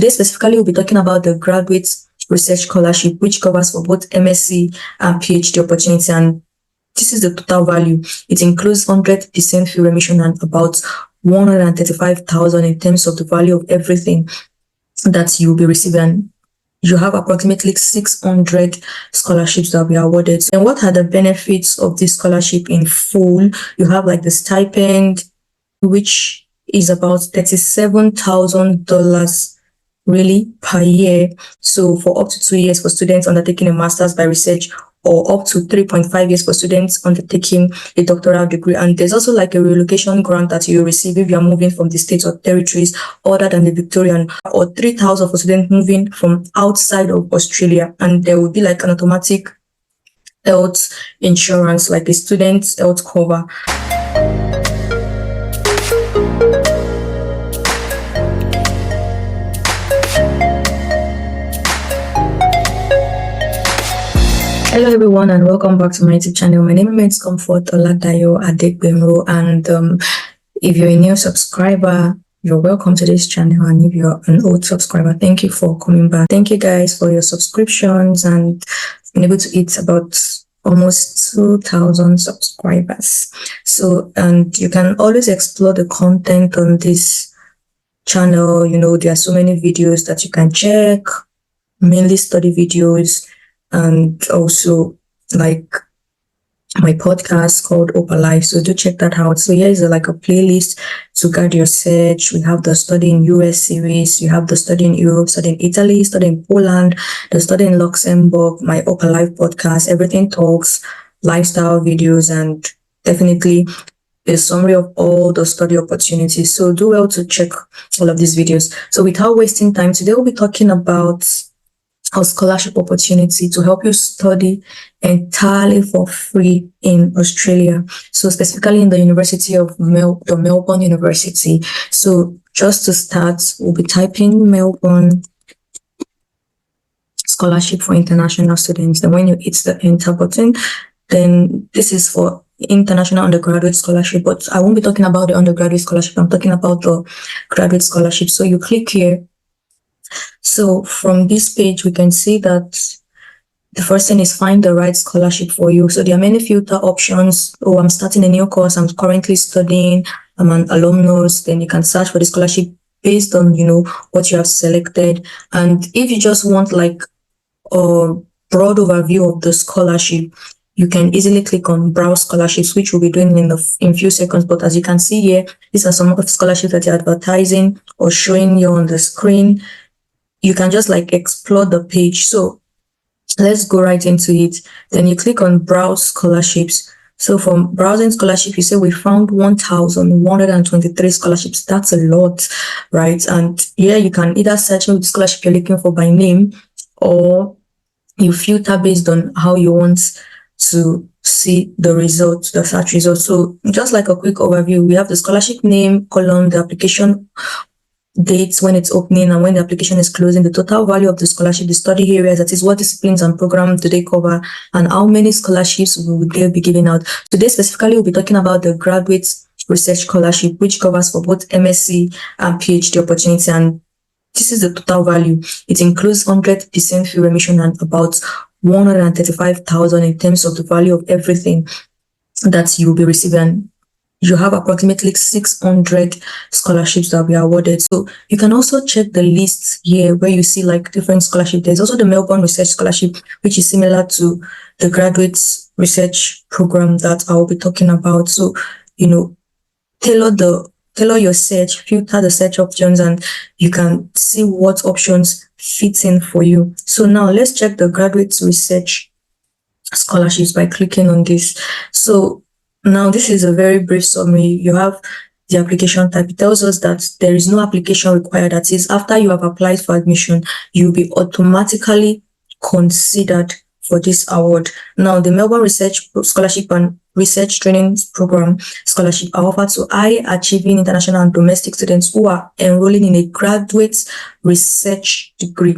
Today specifically, we'll be talking about the Graduate Research Scholarship, which covers for both MSc and PhD opportunity. And this is the total value. It includes 100% fee remission and about 135,000 in terms of the value of everything that you'll be receiving. You have approximately 600 scholarships that will be awarded. And what are the benefits of this scholarship in full? You have like the stipend, which is about $37,000 really per year. So for up to 2 years for students undertaking a master's by research, or up to 3.5 years for students undertaking a doctoral degree. And there's also like a relocation grant that you receive if you're moving from the states or territories other than the Victorian, or 3,000 for students moving from outside of Australia. And there will be like an automatic health insurance, like a student's health cover. Hello everyone and welcome back to my YouTube channel. My name is Comfort Oladayo Adegbemro, and if you're a new subscriber, you're welcome to this channel, and if you're an old subscriber, thank you for coming back. Thank you guys for your subscriptions, and I've been able to hit about almost 2,000 subscribers. So, and you can always explore the content on this channel. You know, there are so many videos that you can check, mainly study videos, and also like my podcast called Open Life. So do check that out. So here is like a playlist to guide your search. We have the Study in US series. You have the Study in Europe, Study in Italy, Study in Poland, the Study in Luxembourg, my Open Life podcast, Everything Talks, lifestyle videos, and definitely a summary of all the study opportunities. So do well to check all of these videos. So without wasting time, today we'll be talking about a scholarship opportunity to help you study entirely for free in Australia. So specifically in the University of the Melbourne University. So just to start, we'll be typing Melbourne scholarship for international students. Then when you hit the enter button, then this is for international undergraduate scholarship, but I won't be talking about the undergraduate scholarship. I'm talking about the graduate scholarship. So you click here. So from this page, we can see that the first thing is find the right scholarship for you. So there are many filter options. Oh, I'm starting a new course. I'm currently studying. I'm an alumnus. Then you can search for the scholarship based on, you know, what you have selected. And if you just want like a broad overview of the scholarship, you can easily click on browse scholarships, which we'll be doing in a few seconds. But as you can see here, these are some of the scholarships that you're advertising or showing you on the screen. You can just like explore the page. So let's go right into it. Then you click on browse scholarships. So from browsing scholarship, you say we found 1,123 scholarships. That's a lot, right? And here you can either search with the scholarship you're looking for by name, or you filter based on how you want to see the results, the search results. So just like a quick overview, we have the scholarship name column, the application dates when it's opening and when the application is closing, the total value of the scholarship, the study areas, that is what disciplines and programs do they cover, and how many scholarships will they be giving out. Today specifically, we'll be talking about the Graduate Research Scholarship, which covers for both MSc and PhD opportunity. And this is the total value. It includes 100% fee remission and about 135,000 in terms of the value of everything that you'll be receiving. You have approximately 600 scholarships that will be awarded. So you can also check the list here where you see like different scholarships. There's also the Melbourne Research Scholarship, which is similar to the Graduate Research Program that I will be talking about. So, you know, tailor your search, filter the search options, and you can see what options fit in for you. So now let's check the Graduate Research Scholarships by clicking on this. So now, this is a very brief summary. You have the application type. It tells us that there is no application required. That is, after you have applied for admission, you'll be automatically considered for this award. Now, the Melbourne Research Scholarship and Research Training Program Scholarship are offered to high-achieving international and domestic students who are enrolling in a graduate research degree.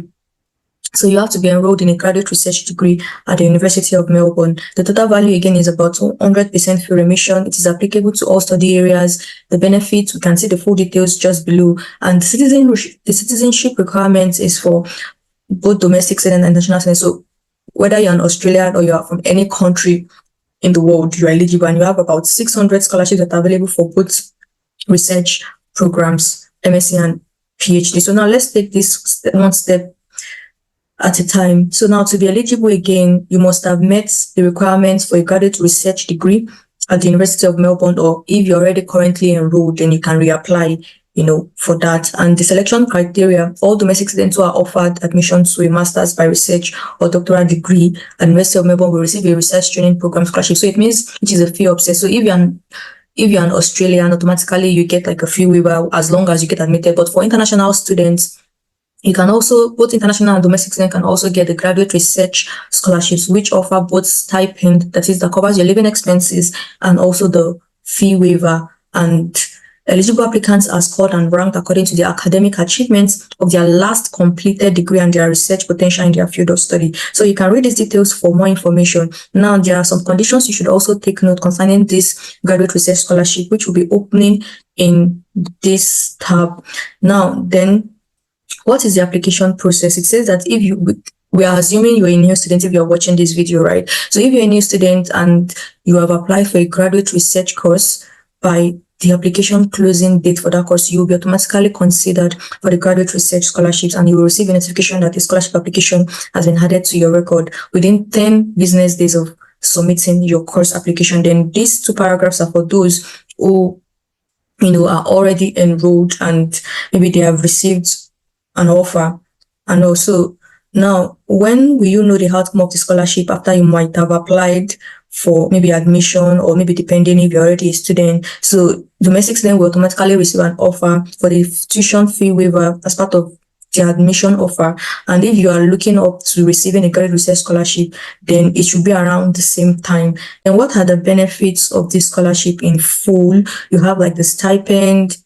So you have to be enrolled in a graduate research degree at the University of Melbourne. The total value again is about 100% fee remission. It is applicable to all study areas. The benefits, we can see the full details just below. And the citizenship requirements is for both domestic students and international students. So whether you're an Australian or you're from any country in the world, you're eligible, and you have about 600 scholarships that are available for both research programs, MSc and PhD. So now let's take this one step at a time. So now to be eligible again, you must have met the requirements for a graduate research degree at the University of Melbourne, or if you're already currently enrolled, then you can reapply, for that. And the selection criteria, all domestic students who are offered admission to a master's by research or doctoral degree at the University of Melbourne will receive a research training program scholarship. So it means it is a fee offset. So if you're an Australian, automatically you get like a fee waiver as long as you get admitted. But for international students, you can also, both international and domestic students can also get the graduate research scholarships, which offer both stipend, that covers your living expenses, and also the fee waiver. And eligible applicants are scored and ranked according to their academic achievements of their last completed degree and their research potential in their field of study. So you can read these details for more information. Now, there are some conditions you should also take note concerning this graduate research scholarship, which will be opening in this tab. Now, then, what is the application process? It says that we are assuming you're a new student if you're watching this video, right? So if you're a new student and you have applied for a graduate research course, by the application closing date for that course, you will be automatically considered for the graduate research scholarships, and you will receive a notification that the scholarship application has been added to your record within 10 business days of submitting your course application. Then these two paragraphs are for those who, are already enrolled and maybe they have received an offer. And also, now, when will you know the outcome of the scholarship after you might have applied for maybe admission, or maybe depending if you're already a student? So domestic students will automatically receive an offer for the tuition fee waiver as part of the admission offer. And if you are looking up to receiving a graduate research scholarship, then it should be around the same time. And what are the benefits of this scholarship in full? You have like the stipend,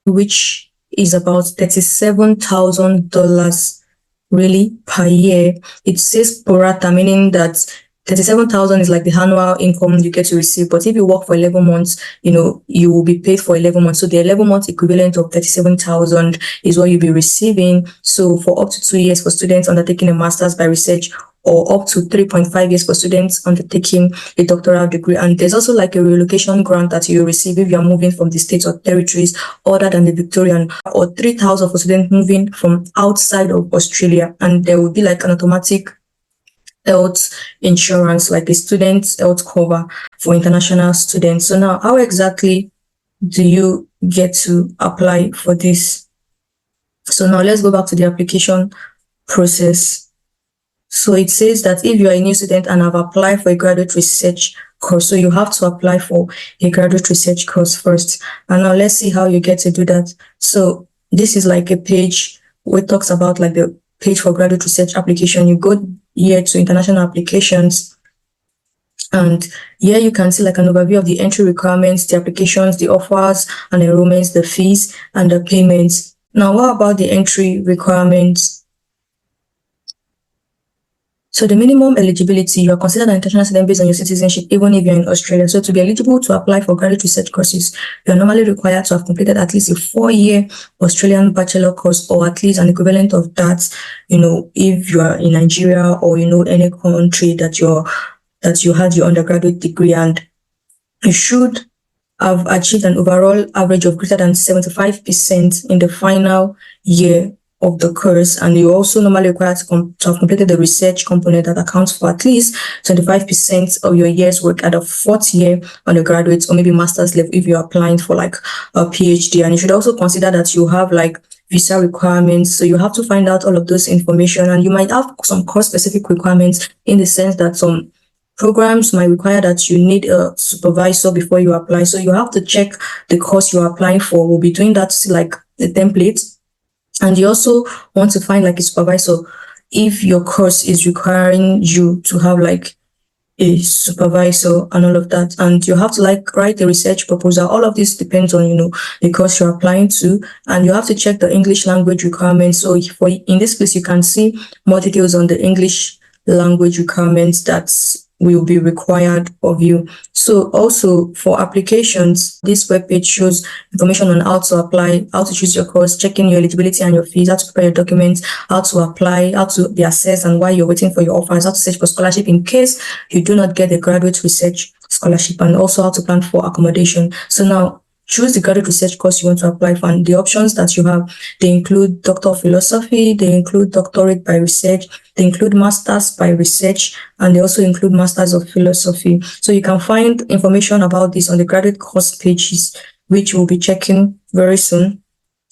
which is about $37,000 really per year. It says pro rata, meaning that 37,000 is like the annual income you get to receive. But if you work for 11 months, you will be paid for 11 months. So the 11 months equivalent of 37,000 is what you'll be receiving. So for up to 2 years for students undertaking a master's by research, or up to 3.5 years for students undertaking a doctoral degree. And there's also like a relocation grant that you receive if you're moving from the states or territories other than the Victorian, or 3,000 for students moving from outside of Australia. And there will be like an automatic health insurance, like the student health cover for international students. So now, how exactly do you get to apply for this? So now let's go back to the application process. So it says that if you are a new student and have applied for a graduate research course, so you have to apply for a graduate research course first. And now let's see how you get to do that. So this is like a page where it talks about like the page for graduate research application. You go here to international applications, and here you can see like an overview of the entry requirements, the applications, the offers and enrollments, the fees and the payments. Now, what about the entry requirements? So the minimum eligibility, you are considered an international student based on your citizenship, even if you're in Australia. So to be eligible to apply for graduate research courses, you are normally required to have completed at least a 4-year Australian bachelor course, or at least an equivalent of that, if you are in Nigeria or, any country that you had your undergraduate degree. And you should have achieved an overall average of greater than 75% in the final year of the course, and you're also normally required to have completed the research component that accounts for at least 25% of your year's work at a 4th year undergraduate or maybe master's level if you're applying for like a PhD. And you should also consider that you have like visa requirements, so you have to find out all of those information. And you might have some course specific requirements, in the sense that some programs might require that you need a supervisor before you apply. So you have to check the course you're applying for. We'll be doing that to see like the template. And you also want to find like a supervisor if your course is requiring you to have like a supervisor and all of that, and you have to like write a research proposal. All of this depends on the course you're applying to, and you have to check the English language requirements. So for in this place you can see more details on the English language requirements that will be required of you. So also for applications, this webpage shows information on how to apply, how to choose your course, checking your eligibility and your fees, how to prepare your documents, how to apply, how to be assessed, and why you're waiting for your offers, how to search for scholarship in case you do not get a graduate research scholarship, and also how to plan for accommodation. So now choose the graduate research course you want to apply for, and the options that you have, they include Doctor of Philosophy, they include Doctorate by Research, they include Masters by Research, and they also include Masters of Philosophy. So you can find information about this on the graduate course pages, which we'll be checking very soon.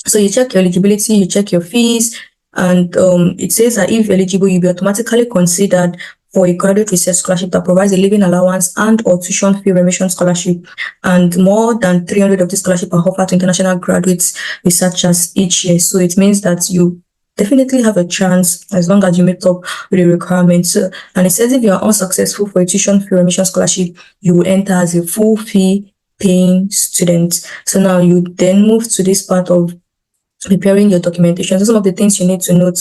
So you check your eligibility, you check your fees, and it says that if eligible, you'll be automatically considered for a graduate research scholarship that provides a living allowance and or tuition fee remission scholarship, and more than 300 of these scholarships are offered to international graduates researchers each year. So it means that you definitely have a chance as long as you meet up with the requirements. And it says if you are unsuccessful for a tuition fee remission scholarship, you will enter as a full fee paying student. So now you then move to this part of preparing your documentation. So some of the things you need to note,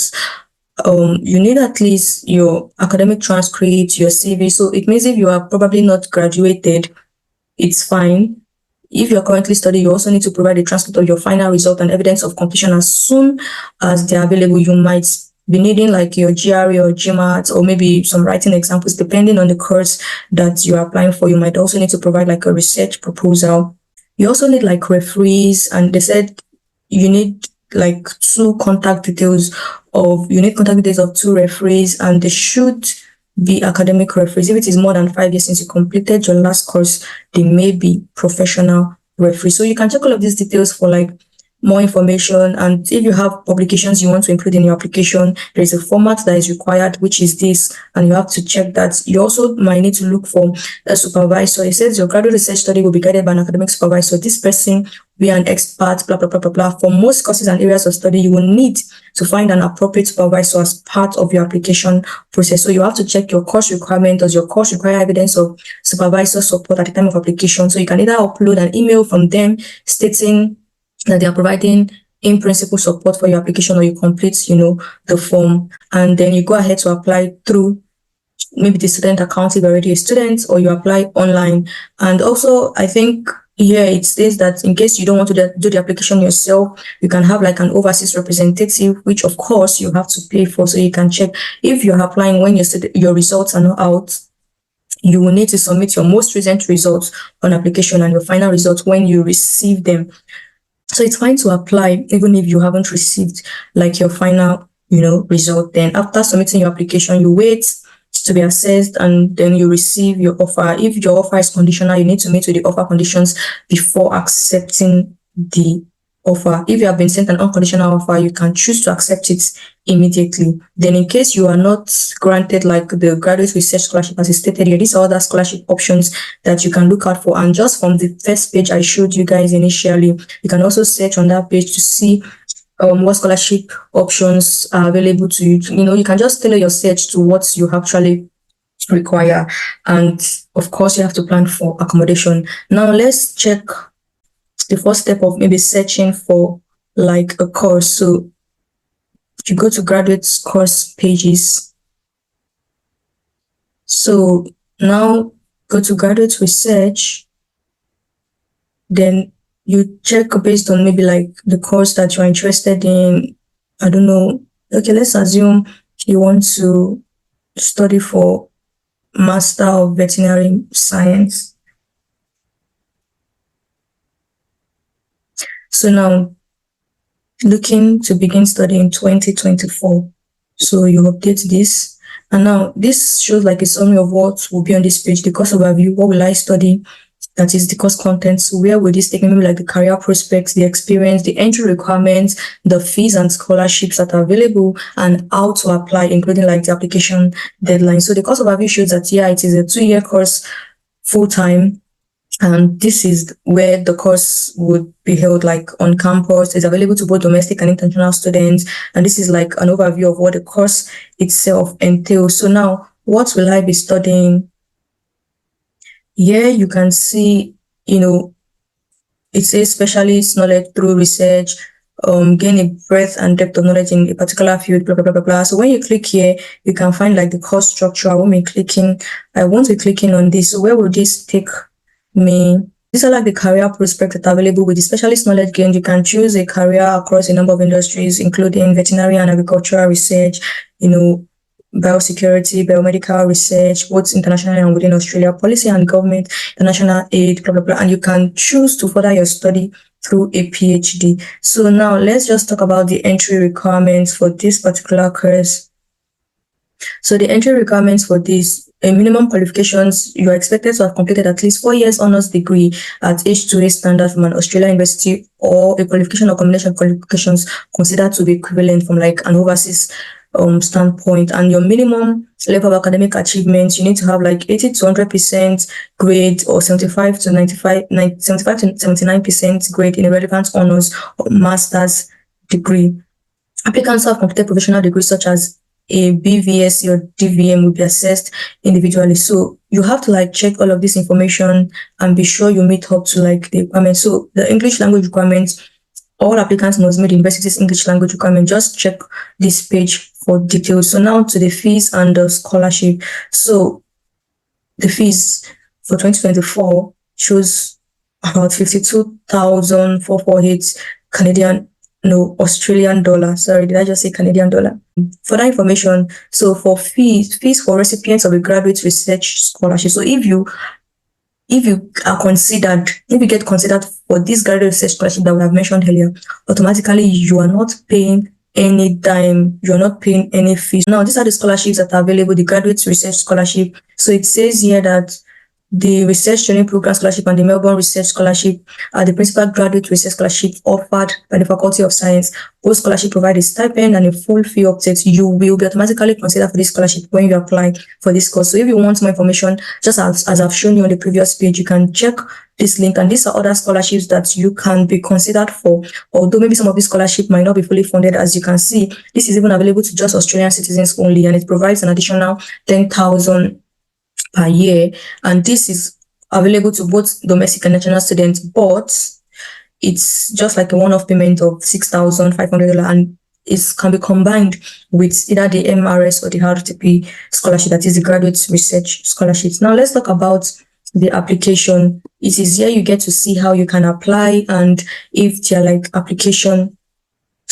you need at least your academic transcript, your CV. So it means if you are probably not graduated, it's fine. If you're currently studying, you also need to provide a transcript of your final result and evidence of completion as soon as they're available. You might be needing like your GRE or GMAT, or maybe some writing examples, depending on the course that you're applying for. You might also need to provide like a research proposal. You also need like referees, and they said you need like two contact details of two referees, and they should be academic referees. If it is more than 5 years since you completed your last course, they may be professional referees. So you can check all of these details for like more information. And if you have publications you want to include in your application, there is a format that is required, which is this, and you have to check that. You also might need to look for a supervisor. It says your graduate research study will be guided by an academic supervisor. This person will be an expert, blah, blah, blah, blah, blah. For most courses and areas of study, you will need to find an appropriate supervisor as part of your application process. So you have to check your course requirement. Does your course require evidence of supervisor support at the time of application? So you can either upload an email from them stating that they are providing in principle support for your application, or you complete, the form, and then you go ahead to apply through maybe the student account if you're already a student, or you apply online. And also, I think here it states that in case you don't want to do the application yourself, you can have like an overseas representative, which of course you have to pay for. So you can check if you're applying when your results are not out. You will need to submit your most recent results on application and your final results when you receive them. So it's fine to apply even if you haven't received like your final, result. Then after submitting your application, you wait to be assessed, and then you receive your offer. If your offer is conditional, you need to meet with the offer conditions before accepting the offer. If you have been sent an unconditional offer, you can choose to accept it immediately. Then in case you are not granted like the graduate research scholarship as stated here, these are other scholarship options that you can look out for. And just from the first page I showed you guys initially, you can also search on that page to see what scholarship options are available to you. You can just tailor your search to what you actually require. And of course, you have to plan for accommodation. Now let's check the first step of maybe searching for like a course. So if you go to graduate course pages, so now go to graduate research, then you check based on maybe like the course that you're interested in. I don't know. Okay, let's assume you want to study for Master of Veterinary Science. So now looking to begin studying 2024. So you update this. And now this shows like a summary of what will be on this page: the course overview, what will I study, that is the course contents, where will this take me, maybe like the career prospects, the experience, the entry requirements, the fees and scholarships that are available, and how to apply, including like the application deadline. So the course overview shows that, yeah, it is a 2-year course, full-time, and this is where the course would be held like on campus. It's available to both domestic and international students. And this is like an overview of what the course itself entails. So now, what will I be studying? Here you can see, it says specialist knowledge through research, gain a breadth and depth of knowledge in a particular field, blah, blah, blah, blah, blah. So when you click here, you can find like the course structure. I want to be clicking on this. So where will this take me? These are like the career prospects that are available with the specialist knowledge gained. You can choose a career across a number of industries, including veterinary and agricultural research, biosecurity, biomedical research, both internationally and within Australia, policy and government, international aid, blah, blah, blah. And you can choose to further your study through a PhD. So now let's just talk about the entry requirements for this particular course. So the entry requirements for this, minimum qualifications, you are expected to have completed at least 4 years honors degree at H2A standard from an Australian university, or a qualification or combination of qualifications considered to be equivalent from like an overseas standpoint. And your minimum level of academic achievements, you need to have like 80 to 100% grade, or 75 to 79% grade in a relevant honors or master's degree. Applicants who have completed professional degrees such as a BVSc or DVM will be assessed individually. So you have to like check all of this information and be sure you meet up to like the requirements. So the English language requirements, all applicants must meet the university's English language requirement. Just check this page for details. So now to the fees and the scholarship. So the fees for 2024 shows about 52,448 Australian dollar. Sorry, did I just say Canadian dollar? For that information, so for fees for recipients of a graduate research scholarship. So if you get considered for this graduate research scholarship that we have mentioned earlier, automatically you are not paying any dime, you're not paying any fees. Now, these are the scholarships that are available, the graduate research scholarship. So it says here that the Research Training Program Scholarship and the Melbourne Research Scholarship are the principal graduate research scholarship offered by the Faculty of Science. Both scholarships provide a stipend and a full fee uptake. You will be automatically considered for this scholarship when you apply for this course. So if you want more information, just as I've shown you on the previous page, you can check this link, and these are other scholarships that you can be considered for. Although maybe some of these scholarships might not be fully funded, as you can see, this is even available to just Australian citizens only, and it provides an additional 10,000 per year, and this is available to both domestic and international students, but it's just like a one-off payment of $6,500, and it can be combined with either the MRS or the RTP scholarship, that is the graduate research scholarships. Now let's talk about the application. It is here you get to see how you can apply and if there are like application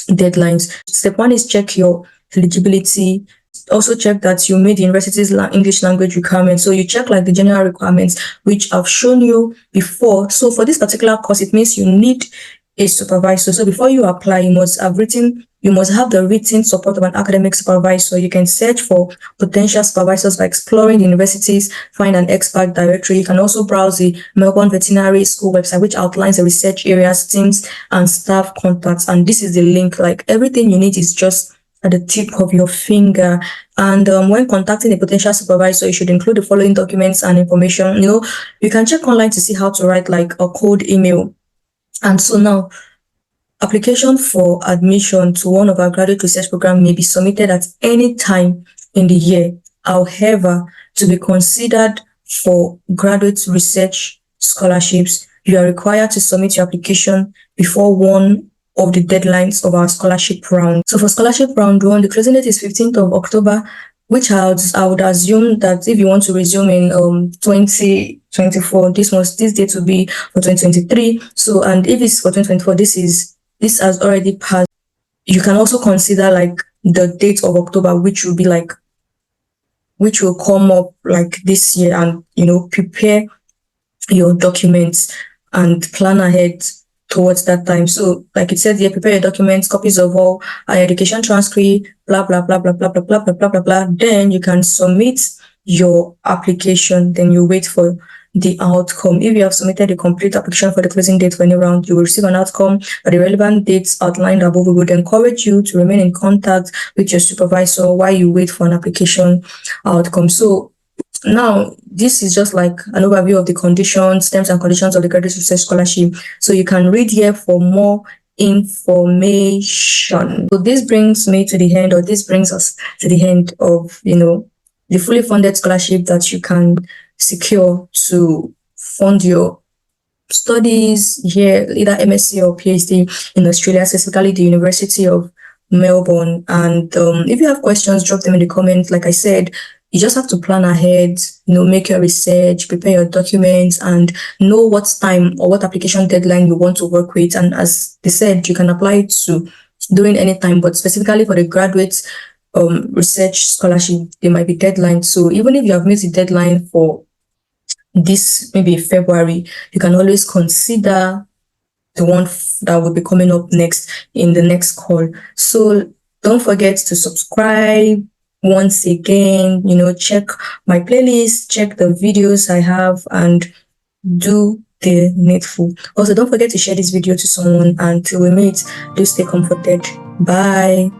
deadlines. Step 1 is check your eligibility. Also check that you meet the university's English language requirements. So you check like the general requirements, which I've shown you before. So for this particular course, it means you need a supervisor. So before you apply, you must have the written support of an academic supervisor. You can search for potential supervisors by exploring the universities, find an expert directory. You can also browse the Melbourne Veterinary School website, which outlines the research areas, teams, and staff contacts. And this is the link. Like everything you need is just at the tip of your finger. And when contacting a potential supervisor, you should include the following documents and information. You can check online to see how to write like a cold email. And so now, application for admission to one of our graduate research programs may be submitted at any time in the year. However, to be considered for graduate research scholarships, you are required to submit your application before one of the deadlines of our scholarship round. So for scholarship round 1, the closing date is 15th of October, which I would assume that if you want to resume in 2024, this date will be for 2023. So, and if it's for 2024, this has already passed. You can also consider like the date of October, which will come up like this year, and prepare your documents and plan ahead towards that time. So like it said here, prepare your documents, copies of all higher education transcript, blah, blah, blah, blah, blah, blah, blah, blah, blah, blah, blah. Then you can submit your application. Then you wait for the outcome. If you have submitted the complete application for the closing date for any round, you will receive an outcome. But the relevant dates outlined above, we would encourage you to remain in contact with your supervisor while you wait for an application outcome. So now, this is just like an overview of the conditions, terms and conditions of the graduate research scholarship. So you can read here for more information. So this brings us to the end of, the fully funded scholarship that you can secure to fund your studies here, either MSc or PhD in Australia, specifically the University of Melbourne. And if you have questions, drop them in the comments. Like I said, you just have to plan ahead, make your research, prepare your documents, and know what time or what application deadline you want to work with. And as they said, you can apply it to during any time, but specifically for the graduates research scholarship, there might be deadlines. So even if you have missed the deadline for this maybe February, you can always consider the one that will be coming up next in the next call. So don't forget to subscribe once again, check my playlist, check the videos I have, and do the needful. Also, don't forget to share this video to someone. Until we meet, do stay comforted. Bye.